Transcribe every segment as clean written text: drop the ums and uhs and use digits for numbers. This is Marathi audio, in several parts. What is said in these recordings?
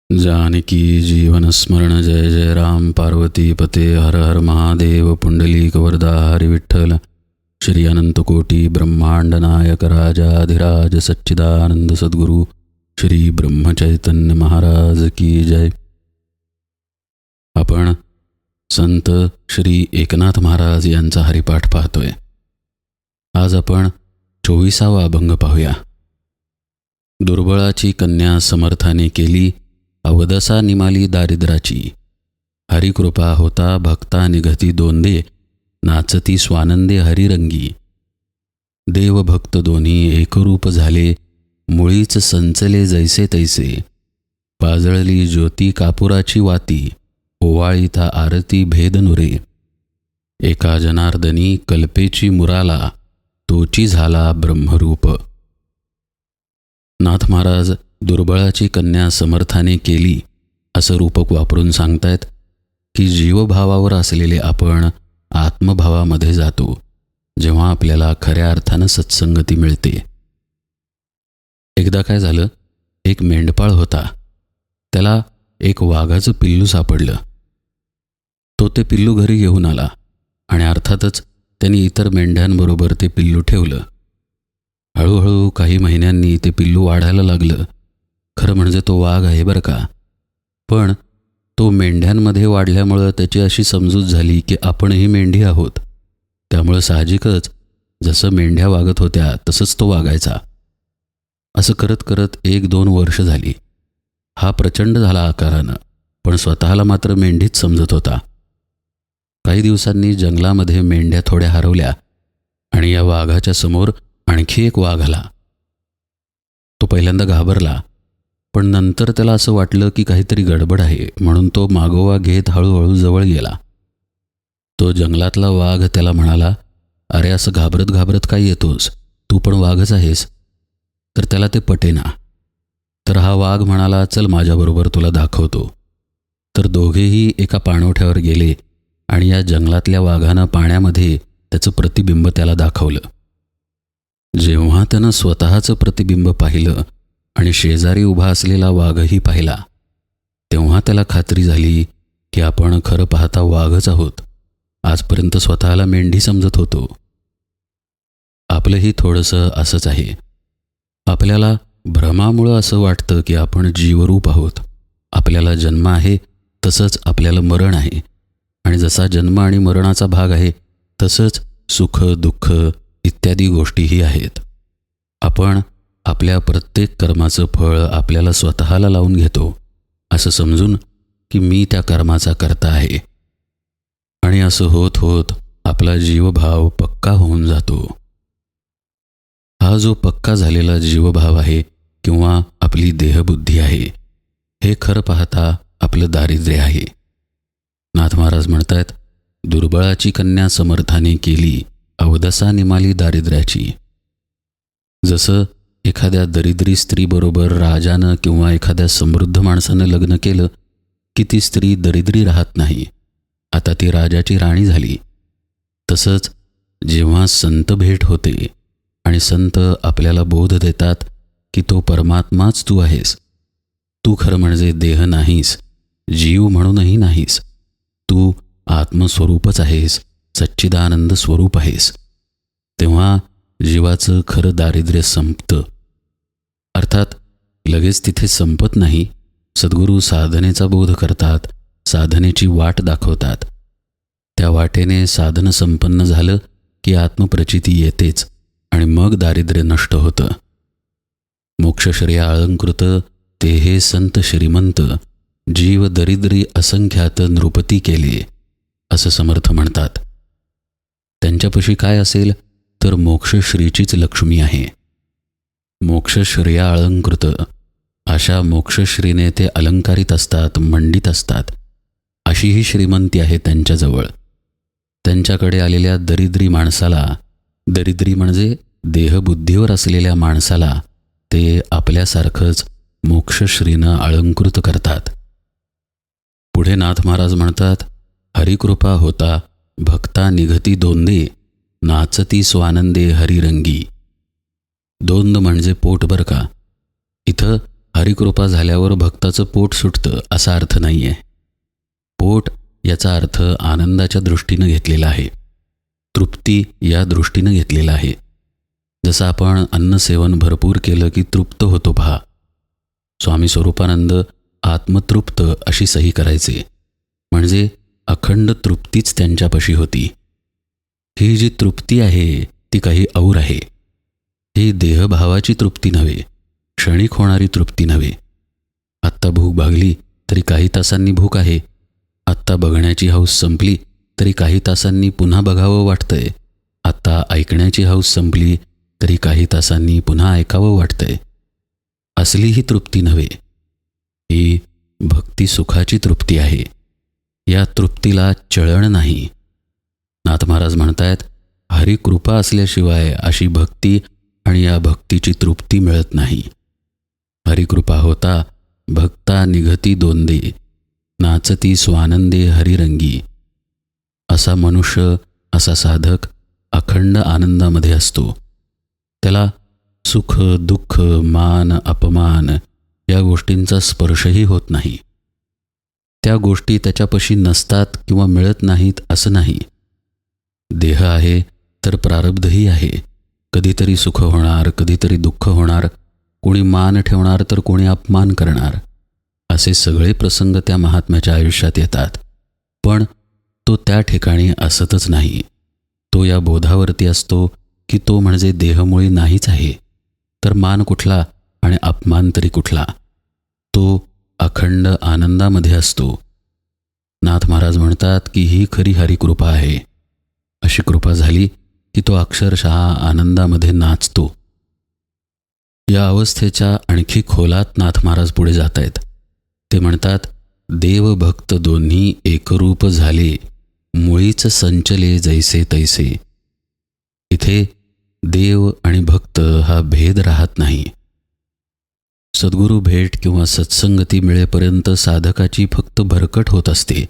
जानकी जीवन स्मरण जय जय राम पार्वती पते हर हर महादेव पुंडलिक वरदा हरि विठ्ठल श्री अनंतकोटी ब्रह्मांड नायक राजाधिराज सच्चिदानंद सद्गुरु श्री ब्रह्मचैतन्य महाराज की जय. आपण संत श्री एकनाथ महाराज यांचा हरिपाठ पाहतोय. आज आपण 24वा अभंग पाहूया. दुर्बळाची कन्या समर्थाने केली, अवदसा निमाली दारिद्राची. हरिकृपा होता भक्ता निघती दोंदे, नाचती स्वानंदे हरिरंगी. देवभक्त दोन्ही एकरूप झाले, मुळीच संचले जैसे तैसे. पाजळली ज्योती कापुराची वाती, ओवाळीता आरती भेद नुरे. एका जनार्दनी कल्पेची मुराला, तोची झाला ब्रह्मरूप. नाथ महाराज दुर्बळाची कन्या समर्थाने केली असं रूपक वापरून सांगतायत की जीवभावावर असलेले आपण आत्मभावामध्ये जातो जेव्हा आपल्याला खऱ्या अर्थानं सत्संगती मिळते. एकदा काय झालं, एक मेंढपाळ होता. त्याला एक वाघाचं पिल्लू सापडलं. तो ते पिल्लू घरी घेऊन आला आणि अर्थातच त्यांनी इतर मेंढ्यांबरोबर ते पिल्लू ठेवलं. हळूहळू काही महिन्यांनी ते पिल्लू वाढायला लागलं. खरं म्हणजे तो वाघ आहे बरं का, पण तो मेंढ्यांमध्ये वाढल्यामुळं त्याची अशी समजूत झाली की आपणही मेंढी आहोत. त्यामुळं साहजिकच जसं मेंढ्या वागत होत्या तसंच तो वागायचा. असं करत करत 1-2 वर्ष झाली. हा प्रचंड झाला आकारानं, पण स्वतःला मात्र मेंढीच समजत होता. काही दिवसांनी जंगलामध्ये मेंढ्या थोड्या हरवल्या आणि या वाघाच्या समोर आणखी एक वाघ आला. तो पहिल्यांदा घाबरला, पण नंतर त्याला असं वाटलं की काहीतरी गडबड आहे, म्हणून तो मागोवा घेत हळूहळू जवळ गेला. तो जंगलातला वाघ त्याला म्हणाला, अरे असं घाबरत घाबरत काय येतोस, तू पण वाघच आहेस. तर त्याला ते पटेना. तर हा वाघ म्हणाला, चल माझ्याबरोबर तुला दाखवतो. तर दोघेही एका पाणवठ्यावर गेले आणि या जंगलातल्या वाघानं पाण्यामध्ये त्याचं प्रतिबिंब त्याला दाखवलं. जेव्हा त्यानं स्वतःचं प्रतिबिंब पाहिलं आणि शेजारी उभा असलेला वाघही पाहिला, तेव्हा त्याला खात्री झाली की आपण खरं पाहता वाघच आहोत. आजपर्यंत स्वतःला मेंढी समजत होतो. आपलंही थोडंसं असंच आहे. आपल्याला भ्रमामुळं असं वाटतं की आपण जीवरूप आहोत. आपल्याला जन्म आहे तसंच आपल्याला मरण आहे, आणि जसा जन्म आणि मरणाचा भाग आहे तसंच सुख दुःख इत्यादी गोष्टीही आहेत. आपण आपल्या प्रत्येक कर्माचं फळ आपल्याला स्वतःला लावून घेतो असं समजून की मी त्या कर्माचा कर्ता आहे, आणि असं होत होत आपला जीवभाव पक्का होऊन जातो. हा जो पक्का झालेला जीवभाव आहे किंवा आपली देहबुद्धी आहे, हे खरं पाहता आपलं दारिद्र्य आहे. नाथ महाराज म्हणतात, दुर्बळाची कन्या समर्थाने केली, अवदसा निमाली दारिद्र्याची. जसं एखाद्या दरिद्री स्त्रीबरोबर राजानं किंवा एखाद्या समृद्ध माणसानं लग्न केलं की ती स्त्री दरिद्री राहत नाही, आता ती राजाची राणी झाली. तसंच जेव्हा संत भेट होते आणि संत आपल्याला बोध देतात की तो परमात्माच तू आहेस, तू खरं म्हणजे देह नाहीस, जीव म्हणूनही नाहीस, तू आत्मस्वरूपच आहेस, सच्चिदानंद स्वरूप आहेस, तेव्हा जीवाचं खरं दारिद्र्य संपतं. अर्थात लगेच तिथे संपत नाही. सद्गुरू साधनेचा बोध करतात, साधनेची वाट दाखवतात. त्या वाटेने साधन संपन्न झालं की आत्मप्रचिती येतेच आणि मग दारिद्र्य नष्ट होतं. मोक्षश्रेया अलंकृत ते हे संत श्रीमंत, जीव दरिद्री असंख्यात नृपती केले असं समर्थ म्हणतात. त्यांच्यापाशी काय असेल तर मोक्षश्रीचीच लक्ष्मी आहे. मोक्षश्रेया अलंकृत, अशा मोक्षश्रीने ते अलंकारित असतात, मंडित असतात. अशी ही श्रीमंती आहे त्यांच्याजवळ. त्यांच्याकडे आलेल्या दरिद्री माणसाला, दरिद्री म्हणजे देहबुद्धीवर असलेल्या माणसाला, ते आपल्यासारखंच मोक्षश्रीनं अलंकृत करतात. पुढे नाथ महाराज म्हणतात, हरिकृपा होता भक्ता निघती दोंदे, नाचती स्वानंदे हरिरंगी. दोंद म्हणजे पोट बरं का. इथं हरिकृपा झाल्यावर भक्ताचं पोट सुटतं असा अर्थ नाही आहे. पोट याचा अर्थ आनंदाच्या दृष्टीनं घेतलेला आहे, तृप्ती या दृष्टीनं घेतलेला आहे. जसं आपण अन्नसेवन भरपूर केलं की तृप्त होतो पहा. स्वामी स्वरूपानंद आत्मतृप्त अशी सही करायचे, म्हणजे अखंड तृप्तीच त्यांच्यापाशी होती. ही जी तृप्ती आहे ती काही और आहे. ही देहभावाची तृप्ती नव्हे, क्षणिक होणारी तृप्ती नव्हे. आत्ता भूक भागली तरी काही तासांनी भूक आहे. आत्ता बघण्याची हौस संपली तरी काही तासांनी पुन्हा बघावं वाटतंय. आत्ता ऐकण्याची हौस संपली तरी काही तासांनी पुन्हा ऐकावं वाटतंय. असली ही तृप्ती नव्हे, ही भक्ती सुखाची तृप्ती आहे. या तृप्तीला चळण नाही. नाथ महाराज म्हणतायत, हरिकृपा असल्याशिवाय अशी भक्ती आणि या भक्तीची तृप्ती मिळत नाही. हरिकृपा होता भक्ता निघती दोंदे, नाचती स्वानंदे हरिरंगी. असा मनुष्य, असा साधक अखंड आनंदामध्ये असतो. त्याला सुख दुःख मान अपमान या गोष्टींचा स्पर्शही होत नाही. त्या गोष्टी त्याच्यापाशी नसतात किंवा मिळत नाहीत असं नाही. देह आहे तर प्रारब्धही आहे. कधीतरी सुख होणार, कधीतरी दुःख होणार, कोणी मान ठेवणार तर कोणी अपमान करणार. असे सगळे प्रसंग त्या महात्म्याच्या आयुष्यात येतात. पण तो त्या ठिकाणी असतच नाही. तो या बोधावरती असतो की तो म्हणजे देहमुळी नाहीच आहे, तर मान कुठला आणि अपमान तरी कुठला. तो अखंड आनंदामध्ये असतो. नाथ महाराज म्हणतात की ही खरी हरिकृपा आहे. अशी कृपा झाली की तो अक्षरशः आनंदामध्ये नाचतो. या अवस्थेच्या आणखी खोलात नाथ महाराज पुढे जात आहेत. ते म्हणतात, देव भक्त दोन्ही एकरूप झाले, मुळीच संचले जैसे तैसे. इथे देव आणि भक्त हा भेद राहत नाही. सद्गुरू भेट किंवा सत्संगती मिळेपर्यंत साधकाची फक्त भरकट होत असते.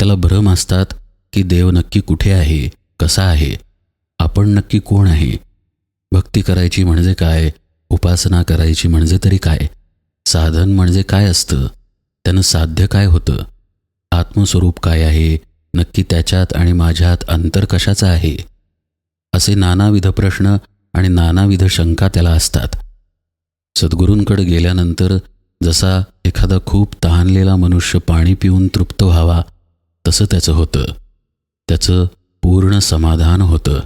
त्याला भ्रम असतात की देव नक्की कुठे आहे, कसा आहे, आपण नक्की कोण आहे, भक्ती करायची म्हणजे काय, उपासना करायची म्हणजे तरी काय, साधन म्हणजे काय असतं, त्यानं साध्य काय होतं, आत्मस्वरूप काय आहे, नक्की त्याच्यात आणि माझ्यात अंतर कशाचं आहे, असे नानाविध प्रश्न आणि नानाविध शंका त्याला असतात. सद्गुरूंकडे गेल्यानंतर जसा एखादा खूप तहानलेला मनुष्य पाणी पिऊन तृप्त व्हावा तसं त्याचं होतं. त्याचं पूर्ण समाधान होतं.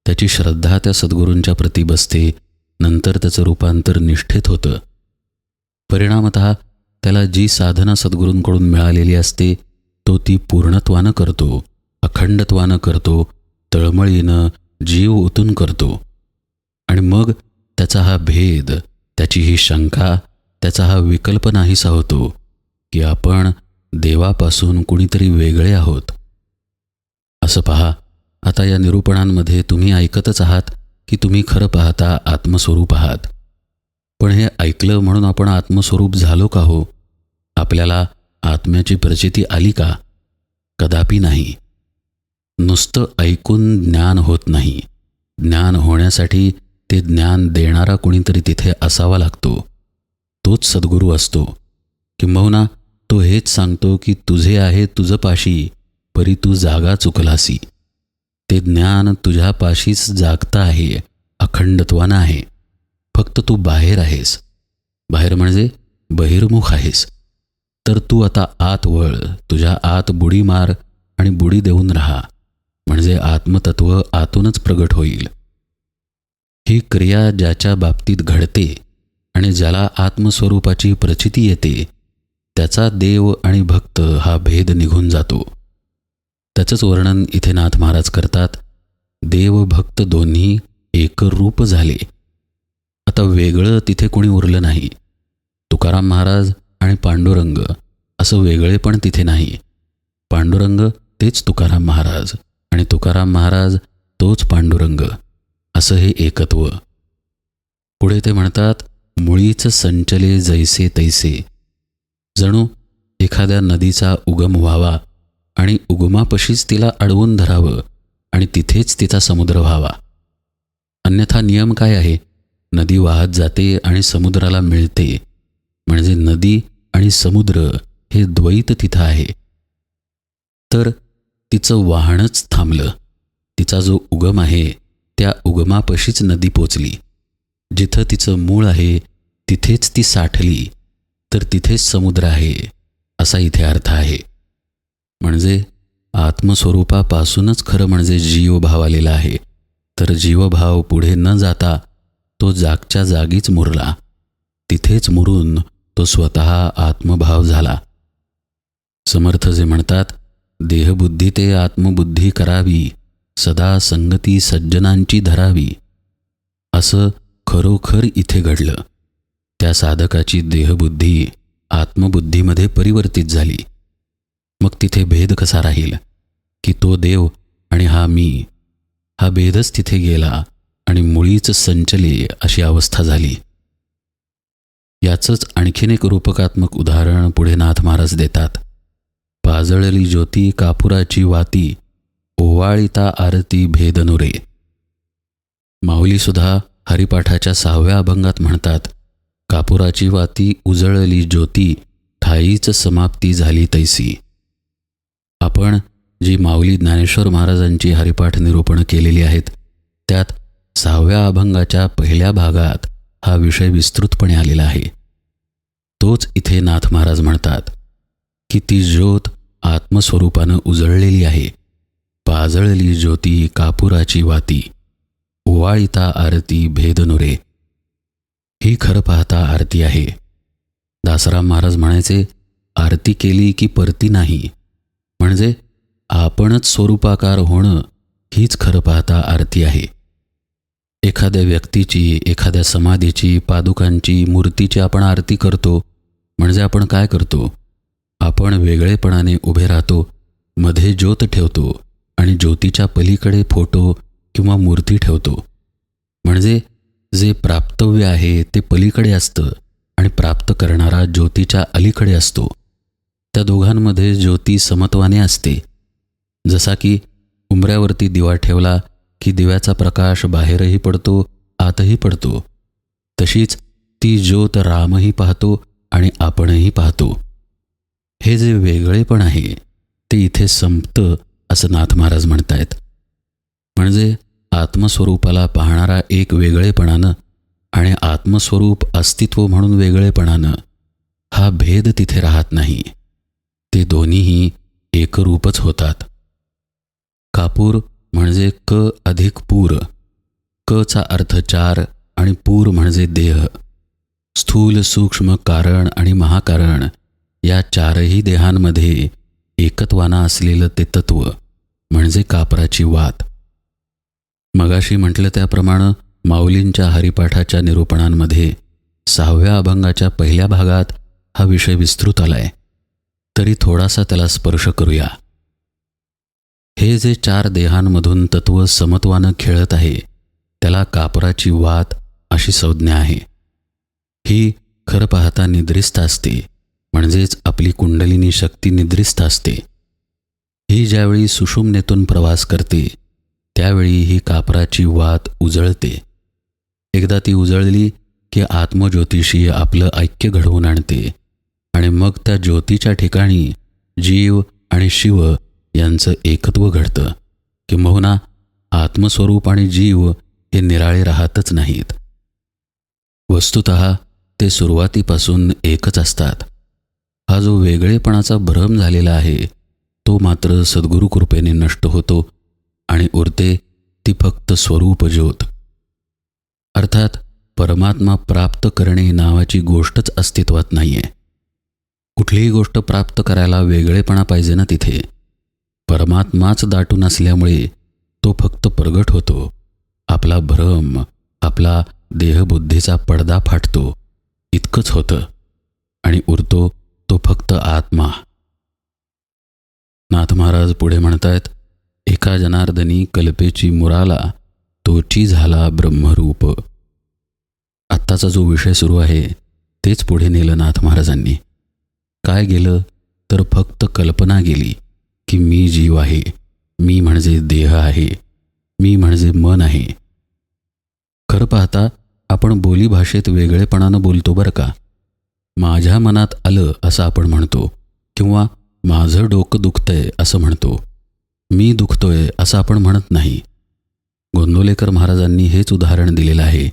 त्याची श्रद्धा त्या सद्गुरूंच्या प्रती बसते. नंतर त्याचं रूपांतर निष्ठेत होतं. परिणामतः त्याला जी साधना सद्गुरूंकडून मिळालेली असते तो ती पूर्णत्वानं करतो, अखंडत्वानं करतो, तळमळीनं जीव ओतून करतो. आणि मग त्याचा हा भेद, त्याची ही शंका, त्याचा हा विकल्प नाहीसा होतो की आपण देवापासून कुणीतरी वेगळे आहोत. असं पहा, आता या निरूपणांमध्ये तुम्ही ऐकतच आहात की तुम्ही खरं पाहता आत्मस्वरूप आहात. पण हे ऐकलं म्हणून आपण आत्मस्वरूप झालो का हो? आपल्याला आत्म्याची प्रचिती आली का? कदापि नाही. नुसतं ऐकून ज्ञान होत नाही. ज्ञान होण्यासाठी ते ज्ञान देणारा कुणीतरी तिथे असावा लागतो. तोच सद्गुरू असतो. किंबहुना तो हेच सांगतो की तुझे आहे तुझं पाशी, परी तू जागा चुकलासी. ते ज्ञान तुझ्या पाशीच जागता आहे, अखंडत्वानं आहे. फक्त तू बाहेर आहेस. बाहेर म्हणजे बहिर्मुख आहेस. तर तू आता आत वळ, तुझ्या आत बुडी मार आणि बुडी देऊन राहा, म्हणजे आत्मतत्व आतूनच प्रगट होईल. ही क्रिया ज्याच्या बाबतीत घडते आणि ज्याला आत्मस्वरूपाची प्रचिती येते त्याचा देव आणि भक्त हा भेद निघून जातो. त्याचंच वर्णन इथे नाथ महाराज करतात. देव भक्त दोन्ही एकरूप झाले. आता वेगळं तिथे कोणी उरलं नाही. तुकाराम महाराज आणि पांडुरंग असं वेगळे पण तिथे नाही. पांडुरंग तेच तुकाराम महाराज आणि तुकाराम महाराज तोच पांडुरंग, असं हे एकत्व. पुढे ते म्हणतात, मुळीच संचले जैसे तैसे. जणू एखाद्या नदीचा उगम व्हावा आणि उगमापाशीच तिला अडवून धरावं आणि तिथेच तिचा समुद्र व्हावा. अन्यथा नियम काय आहे? नदी वाहत जाते आणि समुद्राला मिळते म्हणजे नदी आणि समुद्र हे द्वैत तिथं आहे. तर तिचं वाहनच थांबलं. तिचा जो उगम आहे त्या उगमापाशीच नदी पोचली. जिथं तिचं मूळ आहे तिथेच ती साठली, तर तिथेच समुद्र आहे, असा इथे अर्थ आहे. म्हणजे आत्मस्वरूपापासूनच खरं म्हणजे जीवभाव आलेला आहे. तर जीवभाव पुढे न जाता तो जागच्या जागीच मुरला. तिथेच मुरून तो स्वतः आत्मभाव झाला. समर्थ जे म्हणतात, देहबुद्धी ते आत्मबुद्धी करावी, सदा संगती सज्जनांची धरावी, असं खरोखर इथे घडलं. त्या साधकाची देहबुद्धी आत्मबुद्धीमध्ये परिवर्तित झाली. मग तिथे भेद कसा राहील की तो देव आणि हा मी, हा भेदच तिथे गेला आणि मुळीच संचले अशी अवस्था झाली. याचंच आणखीन एक रूपकात्मक उदाहरण पुढे नाथ महाराज देतात. पाजळली ज्योती कापुराची वाती, ओवाळिता आरती भेदनुरे. माऊलीसुद्धा हरिपाठाच्या 6व्या अभंगात म्हणतात, कापुराची वाती उजळली ज्योती, ठाईच समाप्ती झाली तैसी. आपण जी माऊली ज्ञानेश्वर महाराजांची हरिपाठ निरूपण केलेली आहेत त्यात 6व्या अभंगाच्या पहिल्या भागात हा विषय विस्तृतपणे आलेला आहे. तोच इथे नाथ महाराज म्हणतात की ती ज्योत आत्मस्वरूपानं उजळलेली आहे. पाजळली ज्योती कापुराची वाती, ओवाळिता आरती भेदनुरे. ही खरं पाहता आरती आहे. दासराम महाराज म्हणायचे, आरती केली की परती नाही, म्हणजे आपणच स्वरूपाकार होणं हीच खरं पाहता आरती आहे. एखाद्या व्यक्तीची, एखाद्या समाधीची, पादुकांची, मूर्तीची आपण आरती करतो म्हणजे आपण काय करतो? आपण वेगळेपणाने उभे राहतो, मध्ये ज्योत ठेवतो आणि ज्योतीच्या पलीकडे फोटो किंवा मूर्ती ठेवतो. म्हणजे जे प्राप्तव्य आहे ते पलीकडे असतं आणि प्राप्त करणारा ज्योतीच्या अलीकडे असतो. त्या दोघांमध्ये ज्योती समत्वाने असते. जसा की उंबऱ्यावरती दिवा ठेवला की दिव्याचा प्रकाश बाहेरही पडतो, आतही पडतो, तशीच ती ज्योत रामही पाहतो आणि आपणही पाहतो. हे जे वेगळेपण आहे ते इथे संपतं असं नाथ महाराज म्हणतायत. म्हणजे आत्मस्वरूपाला पाहणारा एक वेगळेपणानं आणि आत्मस्वरूप अस्तित्व म्हणून वेगळेपणानं हा भेद तिथे राहत नाही. ते दोन्हीही एकरूपच होतात. कापूर म्हणजे क अधिक पूर. कचा अर्थ 4 आणि पूर म्हणजे देह. स्थूल, सूक्ष्म, कारण आणि महाकारण या 4ही देहांमध्ये एकत्वानं असलेलं ते तत्व म्हणजे कापराची वात. मगाशी म्हटलं त्याप्रमाणे माऊलींच्या हरिपाठाच्या निरूपणांमध्ये 6व्या अभंगाच्या पहिल्या भागात हा विषय विस्तृत आलाय. तरी थोडासा त्याला स्पर्श करूया. हे जे 4 देहांमधून तत्व समत्वानं खेळत आहे त्याला कापराची वात अशी संज्ञा आहे. ही खरं पाहता निद्रिस्त असते, म्हणजेच आपली कुंडलिनी शक्ती निद्रिस्त असते. ही ज्यावेळी सुषुम्नेतून प्रवास करते त्यावेळी ही कापराची वात उजळते. एकदा ती उजळली की आत्मज्योतिषी आपलं ऐक्य घडवून आणते आणि मग त्या ज्योतीच्या ठिकाणी जीव आणि शिव यांचं एकत्व घडतं. किंबहुना आत्मस्वरूप आणि जीव हे निराळे राहतच नाहीत. वस्तुतः ते सुरुवातीपासून एकच असतात. हा जो वेगळेपणाचा भ्रम झालेला आहे तो मात्र सद्गुरू कृपेने नष्ट होतो आणि उरते ती फक्त स्वरूप ज्योत. अर्थात परमात्मा प्राप्त करणे नावाची गोष्टच अस्तित्वात नाही आहे. कुठलीही गोष्ट प्राप्त करायला वेगळेपणा पाहिजे ना तिथे. परमात्माच दाटून असल्यामुळे तो फक्त प्रगट होतो. आपला भ्रम, आपला देहबुद्धीचा पडदा फाटतो, इतकंच होतं आणि उरतो तो फक्त आत्मा. नाथ महाराज पुढे म्हणतायत, एका जनार्दनी कल्पेची मुराला, तोची झाला ब्रह्मरूप. आत्ताचा जो विषय सुरू आहे तेच पुढे नेलं नाथ महाराजांनी. काय गेलं तर फक्त कल्पना गेली की मी जीव आहे, मी म्हणजे देह आहे, मी म्हणजे मन आहे. खरं पाहता आपण बोलीभाषेत वेगळेपणानं बोलतो बरं का. माझ्या मनात आलं असं आपण म्हणतो, किंवा माझं डोकं दुखतंय असं म्हणतो. मी दुखतोय असं आपण म्हणत नाही. गोंदवलेकर महाराजांनी हेच उदाहरण दिलेलं आहे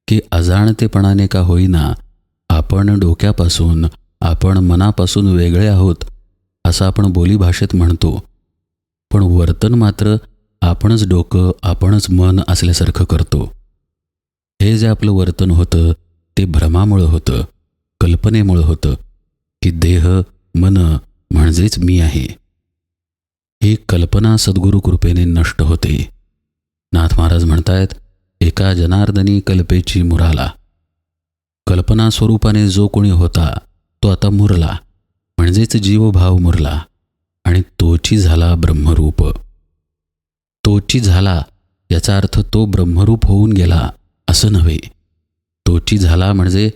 की अजाणतेपणाने का होईना आपण डोक्यापासून, आपण मनापासून वेगळे आहोत असं आपण बोलीभाषेत म्हणतो, पण वर्तन मात्र आपणच डोकं, आपणच मन असल्यासारखं करतो. हे जे आपलं वर्तन होतं ते भ्रमामुळं होतं, कल्पनेमुळं होतं की देह, मन म्हणजेच मी आहे. ही कल्पना सद्गुरू कृपेने नष्ट होते. नाथ महाराज म्हणतायत, एका जनार्दनी कल्पेची मुराला. कल्पना स्वरूपाने जो कोणी होता तो आता मुरला, म्हणजेच जीवभाव मुरला आणि तोची झाला ब्रह्मरूप. तोची झाला याचा अर्थ तो ब्रह्मरूप होऊन गेला असं नव्हे. तोची झाला म्हणजे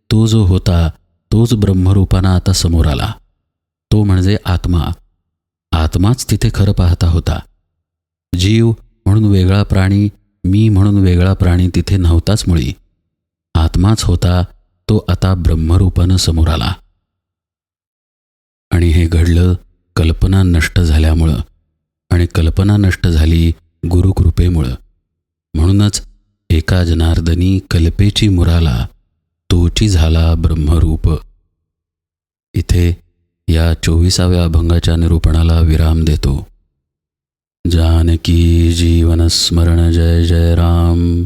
तो जो होता तोच ब्रह्मरूपानं आता समोर आला. तो म्हणजे आत्मा. आत्माच तिथे खरं पाहता होता. जीव म्हणून वेगळा प्राणी, मी म्हणून वेगळा प्राणी तिथे नव्हताच मुळी. आत्माच होता तो आता ब्रह्मरूपानं समोर आला. आणि हे घडलं कल्पना नष्ट झाल्यामुळं, आणि कल्पना नष्ट झाली गुरुकृपेमुळं. म्हणूनच एका जनार्दनी कल्पेची मुराला, तोची झाला ब्रह्मरूप. इथे या 24व्या अभंगाच्या निरूपणाला विराम देतो. जानकी जीवन स्मरण जय जय राम.